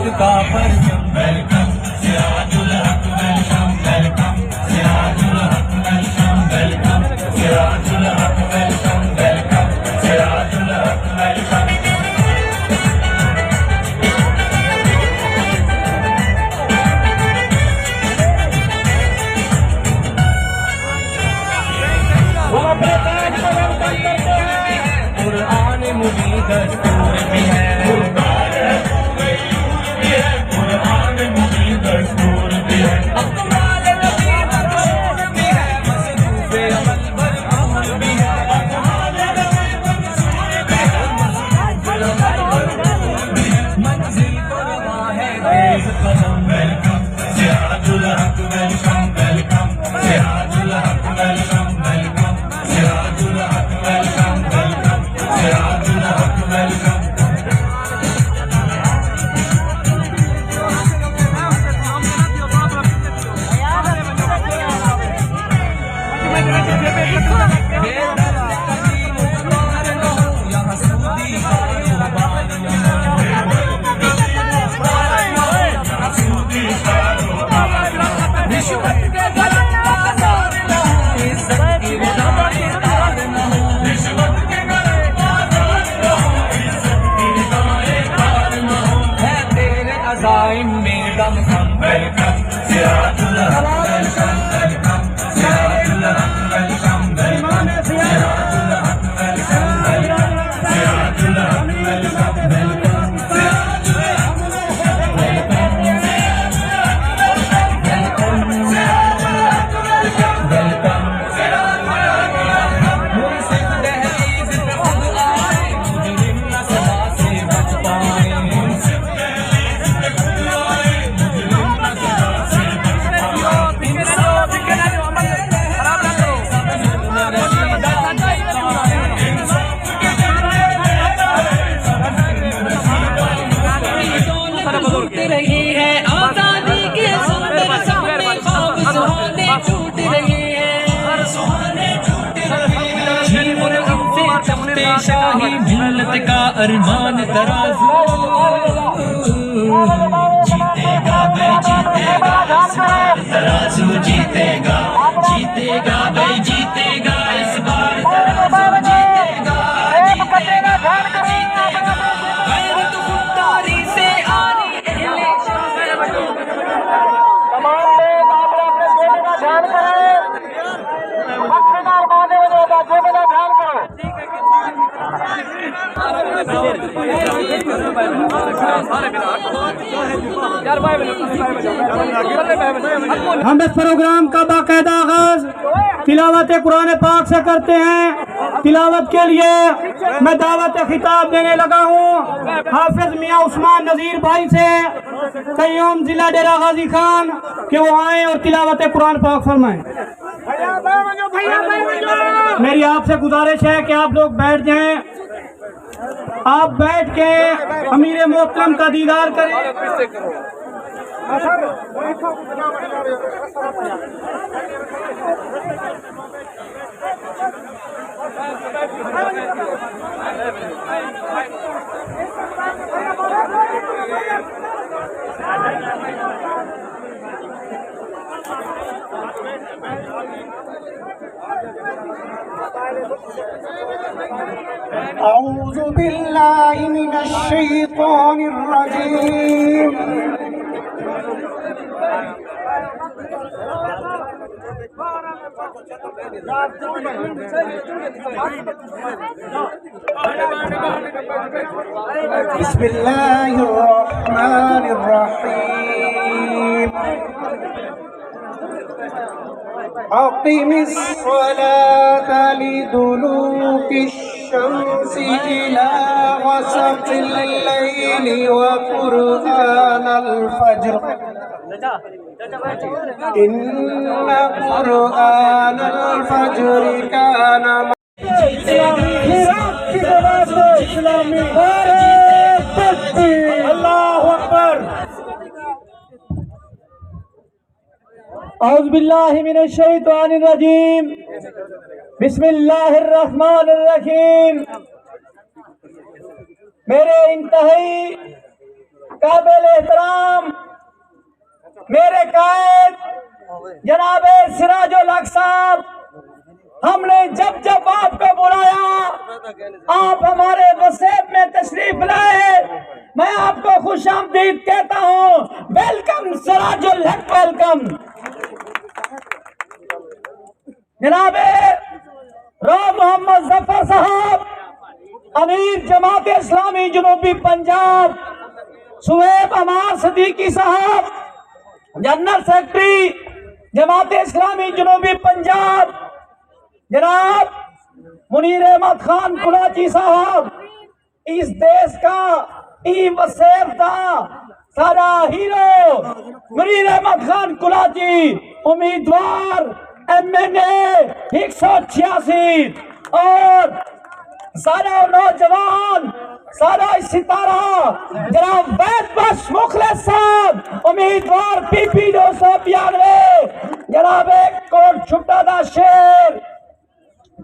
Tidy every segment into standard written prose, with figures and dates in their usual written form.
الحق کا پرچم ویلکم سراج الحق welcome welcome سراج الحق welcome welcome سراج الحق welcome welcome سراج الحق welcome قرآن مبین دستور بھی ہے قرآن مبین دستور بھی ہے اقوال نبی مقصود بھی ہے مصروف عمل پر امر بھی ہے اقوال نبی مقصود بھی ہے مصروف عمل پر امر بھی ہے منزل کو رواں ہے تیز قدم ویلکم سراج الحق ویلکم ویلکم سراج الحق ویلکم ویلکم سراج الحق ویلکم ویلکم سراج الحق ویلکم رہی ہے آزادی کے سندر سامنے خواب سہانے ٹوٹ رہی ہے چمتے شاہی ملت کا ارمان ترازو جیتے گا بھائی جیتے گا اس بار ترازو جیتے گا بھائی جیتے گا اس بار ترازو جیتے گا غیرت خودداری سے آری ہم اس پروگرام کا باقاعدہ آغاز تلاوت قرآن پاک سے کرتے ہیں۔ تلاوت کے لیے میں دعوت خطاب دینے لگا ہوں حافظ میاں عثمان نذیر بھائی سے، قیوم ضلع ڈیرہ غازی خان، کہ وہ آئیں اور تلاوت قرآن پاک فرمائیں۔ میری آپ سے گزارش ہے کہ آپ لوگ بیٹھ جائیں، آپ بیٹھ کے امیر محترم کا دیدار کریں۔ أعوذ بالله من الشيطان الرجيم بسم الله الرحمن الرحيم أقم الصلاة لدلوك الشمس إلى غسق الليل وقرآن الفجر إن قرآن الفجر كان اللہ اکبر۔ اعوذ باللہ من الشیطان الرجیم، بسم اللہ الرحمن الرحیم۔ میرے انتہائی काबिल एहतराम मेरे कायद जनाब सिराजुल हक साहब, हमने जब जब आपको बुलाया आप हमारे वसेब में तशरीफ लाए, मैं आपको खुश आमदीद कहता हूँ। वेलकम सिराजुल हक, वेलकम। जनाब मोहम्मद जफर साहब, अमीर जमात इस्लामी जनूबी पंजाब, सुहेब अमार सदीकी साहब, जनरल सेक्रेटरी जमात इस्लामी जनूबी पंजाब, जनाब मुनीर अहमद खान कुलाची साहब, इस देश का ई वसेब था, सारा हीरो मुनीर अहमद खान कुलाची, उम्मीदवार MNA 186, और सारा नौजवान, सारा सितारा जनाब वैद बख्श मुखलिस साहब, उम्मीदवार PP 292, जनाब कोट छुट्टा दा शेर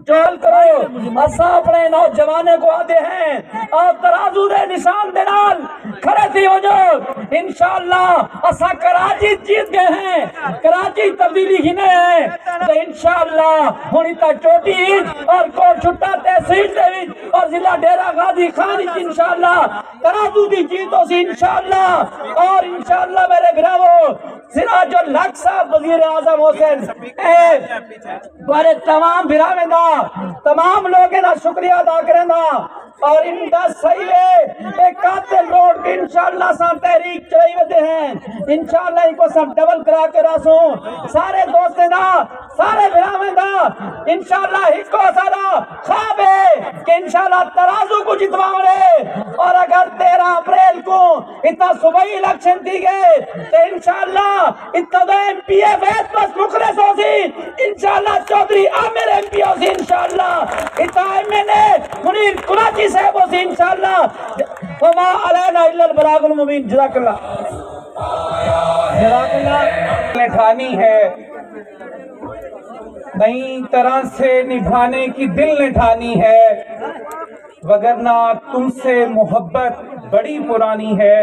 चल करो। असा अपने नौजवानों को आते हैं और तराजू दे निशान दे नाल खड़े थी हो जो इंशाअल्लाह असा कराची जीत गए हैं। कराची तब्दीली ही नहीं है तो इंशाअल्लाह हुनी तक चोटी और कोट छुट्टा तहसील दे और जिला डेरा गाजी खान इंशाअल्लाह तराजू दी जीत हो सी इंशाअल्लाह। और इंशाअल्लाह मेरे गिरावो सिराजुल हक साहब वजीर आजम हुसैन तुम्हारे तमाम बिरावेंदा तमाम लोगों का शुक्रिया अदा करेंदा और इनका सही है एक कातिल रोड की इंशाअल्लाह सब तहरीक चलाई वदे हैं इंशाअल्लाह इनको सब डबल करा के रासो सारे दोस्तें दा सारे बिरावें दा इंशाअल्लाह इको सारा ख्वाब है कि इंशाअल्लाह तराजू को जितवावे। और अगर 13 अप्रैल को इतना सुबह इलेक्शन दी गए तो इंशाअल्लाह इतना तो MPA वैद बख्श मुखलिस होगी इंशाअल्लाह, चौधरी आमिर MP होगी इंशाअल्लाह, इतना MNA मुनीर कुलाची साहब होगी इंशाअल्लाह। वमा अलैना इल्लल बलागुल मुबीन। जज़ाकल्लाह। निभानी है, नई तरह से निभाने की दिल ने ठानी है, वगरना तुमसे मोहब्बत बड़ी पुरानी है।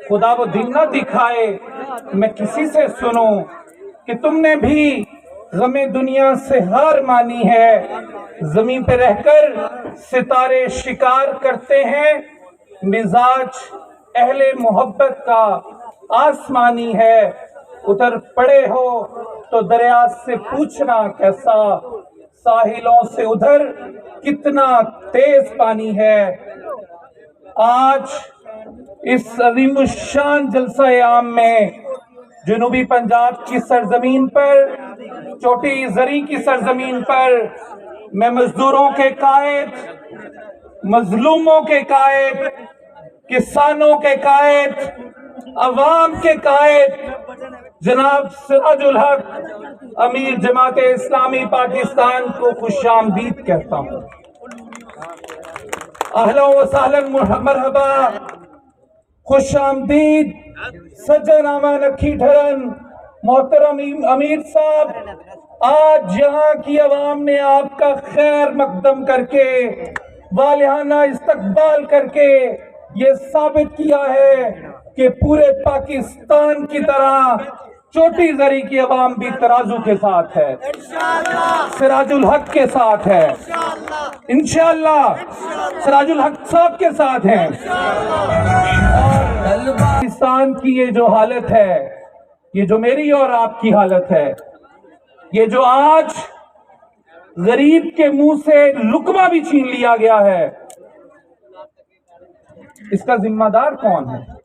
खुदा वो दिन न दिखाए मैं किसी से सुनूं कि तुमने भी गमे दुनिया से हार मानी है। जमीन पे रहकर सितारे शिकार करते हैं, मिजाज अहले मोहब्बत का आसमानी है। उतर पड़े हो तो दरिया से पूछना कैसा, साहिलों से उधर कितना तेज पानी है। आज इस अज़ीमुश्शान जलसा-ए आम में जनूबी पंजाब की सरजमीन पर, चोटी जरी की सरजमीन पर, मैं मजदूरों के कायद, मजलूमों के कायद, किसानों के कायद, अवाम के कायद जनाब सिराजुल हक अमीर जमात इस्लामी पाकिस्तान को खुशामदीद कहता हूँ। अहलन व सहलन मरहबा, खुशामदीद सज्जनामा नखी ठहरन मोहतरम अमीर साहब। आज यहाँ की अवाम ने आपका खैर मकदम करके वालिहाना इस्तकबाल करके ये साबित किया है कि पूरे पाकिस्तान की तरह चोटी जरी की अवाम भी तराजू के साथ है, सिराजुल हक के साथ है, इंशाअल्लाह सिराजुल हक साहब के साथ है। और पाकिस्तान की ये जो हालत है, ये जो मेरी और आपकी हालत है, ये जो आज गरीब के मुंह से लुकमा भी छीन लिया गया है, इसका जिम्मेदार कौन है?